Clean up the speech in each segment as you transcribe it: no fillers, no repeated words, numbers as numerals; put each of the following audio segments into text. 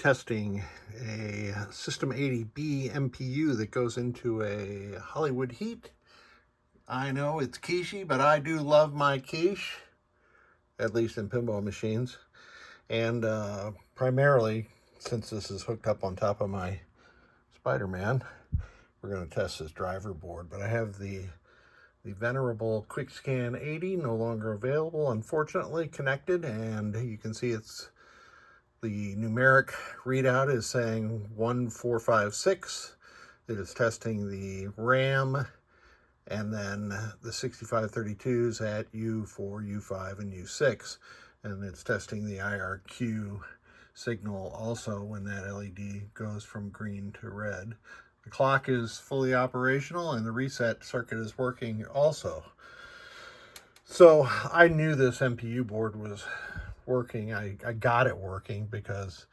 testing a System 80B MPU that goes into a Hollywood Heat. I know it's quiche, but I do love my quiche, at least in pinball machines. And primarily, since this is hooked up on top of my Spider-Man, we're going to test this driver board. But I have the venerable QuickScan 80, no longer available, unfortunately, connected, and you can see it's the numeric readout is saying 1456. It is testing the RAM, and then the 6532s at U4, U5, and U6. And it's testing the IRQ signal also when that LED goes from green to red. The clock is fully operational and the reset circuit is working also. So I knew this MPU board was working. I got it working because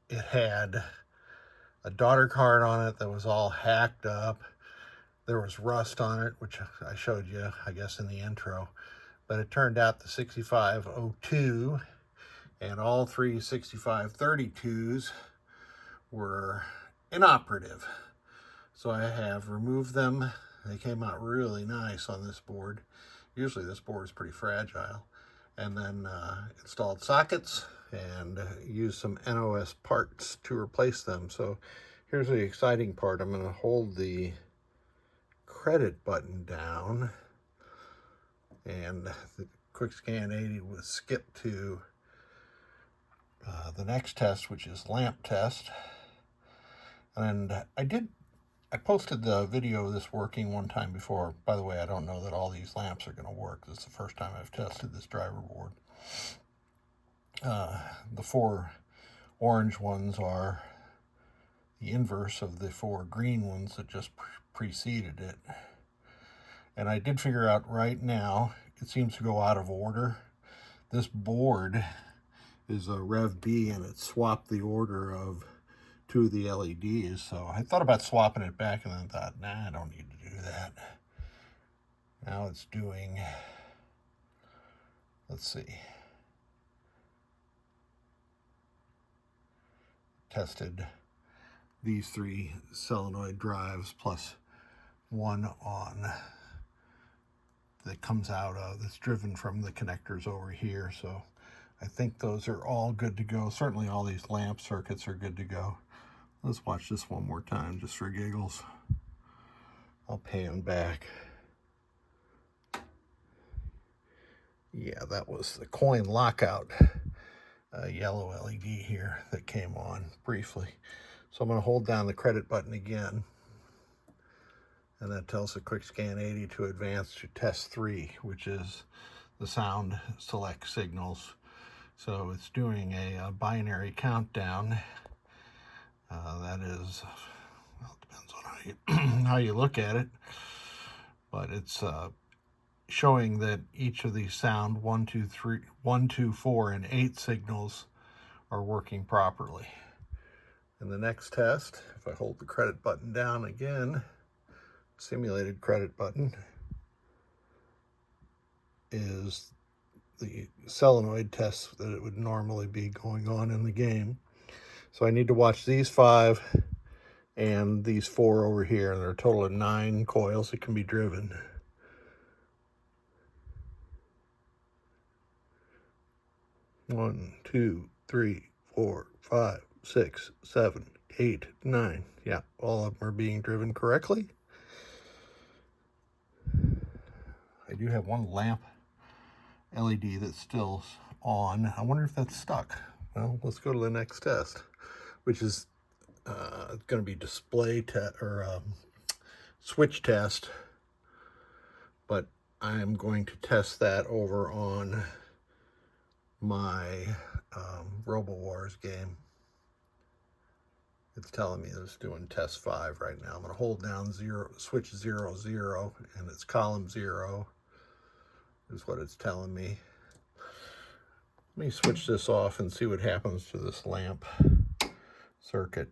it had a daughter card on it that was all hacked up. There was rust on it, which I showed you, I guess, in the intro. But it turned out the 6502 and all three 6532s were inoperative. So I have removed them. They came out really nice on this board. Usually this board is pretty fragile. And then installed sockets and used some NOS parts to replace them. So here's the exciting part. I'm going to hold the credit button down, and the QuickScan 80 was skipped to the next test, which is lamp test. And I posted the video of this working one time before. By the way, I don't know that all these lamps are going to work. This is the first time I've tested this driver board. The four orange ones are the inverse of the four green ones that just preceded it. And I did figure out right now, it seems to go out of order. This board is a Rev B, and it swapped the order of two of the LEDs. So I thought about swapping it back, and then thought, nah, I don't need to do that. Now it's doing, let's see. Tested these three solenoid drives plus one on that comes out of, that's driven from the connectors over here. So I think those are all good to go. Certainly all these lamp circuits are good to go. Let's watch this one more time just for giggles. I'll pan back. Yeah, that was the coin lockout yellow LED here that came on briefly. So I'm going to hold down the credit button again. And that tells the QuickScan 80 to advance to test 3, which is the sound select signals. So it's doing a binary countdown. That is, well, it depends on how you look at it. But it's showing that each of these sound 1, 2, 3, 1, 2, 4, and 8 signals are working properly. In the next test, if I hold the credit button down again, simulated credit button is the solenoid test that it would normally be going on in the game. So I need to watch these 5 and these 4 over here, and there are a total of 9 coils that can be driven. One, 2, 3, 4, 5, 6, 7, 8, 9. Yeah, all of them are being driven correctly. I do have one lamp LED that's still on. I wonder if that's stuck. Well, let's go to the next test, which is going to be display test or switch test. But I am going to test that over on my RoboWars game. It's telling me it's doing test 5 right now. I'm going to hold down switch 0, 0, and it's column 0 is what it's telling me. Let me switch this off and see what happens to this lamp circuit.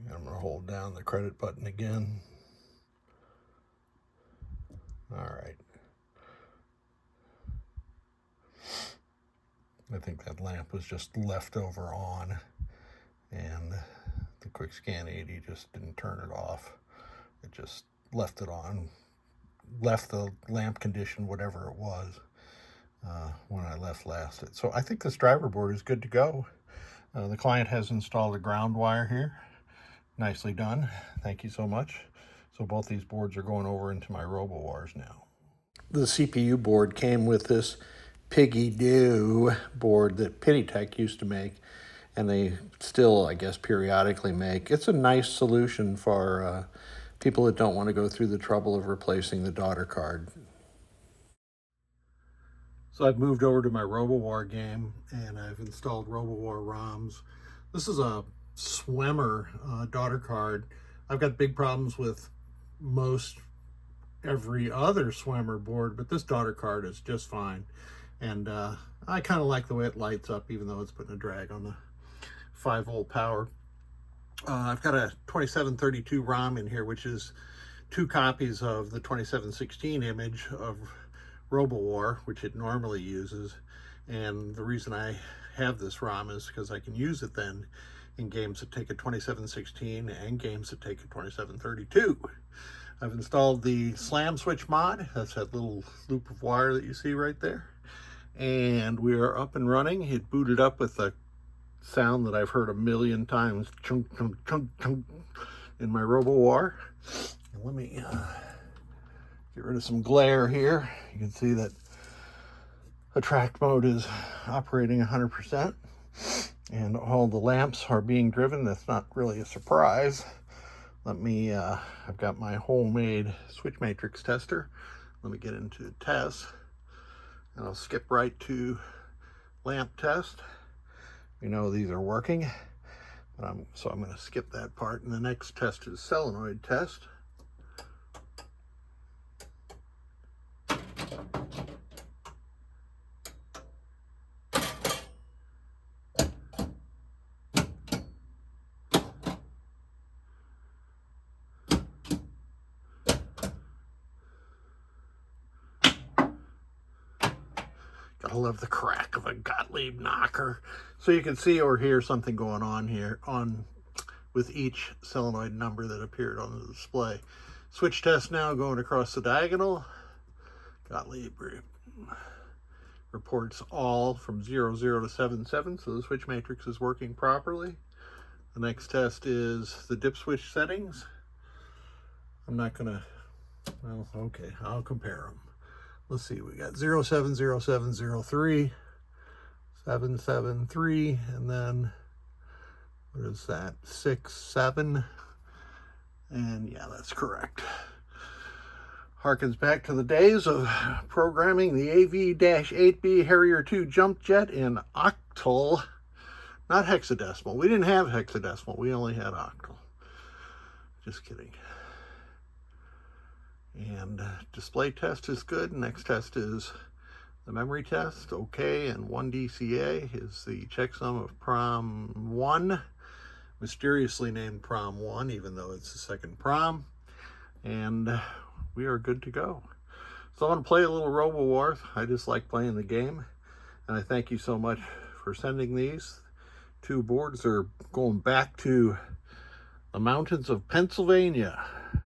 I'm going to hold down the credit button again. All right. I think that lamp was just left over on, and the Quick Scan 80 just didn't turn it off. It just left it on, left the lamp condition, whatever it was, when I left last. So I think this driver board is good to go. The client has installed a ground wire here. Nicely done. Thank you so much. So both these boards are going over into my RoboWars now. The CPU board came with this Piggy Doo board that Pennytech used to make, and they still, I guess, periodically make. It's a nice solution for people that don't want to go through the trouble of replacing the daughter card. So I've moved over to my RoboWar game, and I've installed RoboWar ROMs. This is a Swemmer daughter card. I've got big problems with most every other Swemmer board, but this daughter card is just fine. And I kind of like the way it lights up, even though it's putting a drag on the 5-volt power. I've got a 2732 ROM in here, which is 2 copies of the 2716 image of RoboWar, which it normally uses. And the reason I have this ROM is because I can use it then in games that take a 2716 and games that take a 2732. I've installed the slam switch mod. That's that little loop of wire that you see right there. And we are up and running. It booted up with a sound that I've heard a million times, chunk, chunk, chunk, chunk, in my RoboWar. And let me get rid of some glare here. You can see that attract mode is operating 100%, and all the lamps are being driven. That's not really a surprise. Let me, I've got my homemade switch matrix tester. Let me get into test, and I'll skip right to lamp test. We know these are working, but so I'm going to skip that part, and the next test is solenoid test. Gotta love the crack of a Gottlieb knocker. So you can see or hear something going on here with each solenoid number that appeared on the display. Switch test now going across the diagonal. Gottlieb reports all from 00 to 77, so the switch matrix is working properly. The next test is the dip switch settings. I'm not gonna, well, okay, I'll compare them. Let's see, we got 070703, 773, and then what is that, 67, and yeah, that's correct. Harkens back to the days of programming the AV-8B Harrier II jump jet in octal, not hexadecimal. We didn't have hexadecimal, we only had octal. Just kidding. And display test is good. Next test is the memory test. Okay, and 1DCA is the checksum of prom 1, mysteriously named prom 1, even though it's the second prom. And we are good to go. So I'm going to play a little RoboWars. I just like playing the game, and I thank you so much for sending these. 2 boards are going back to the mountains of Pennsylvania.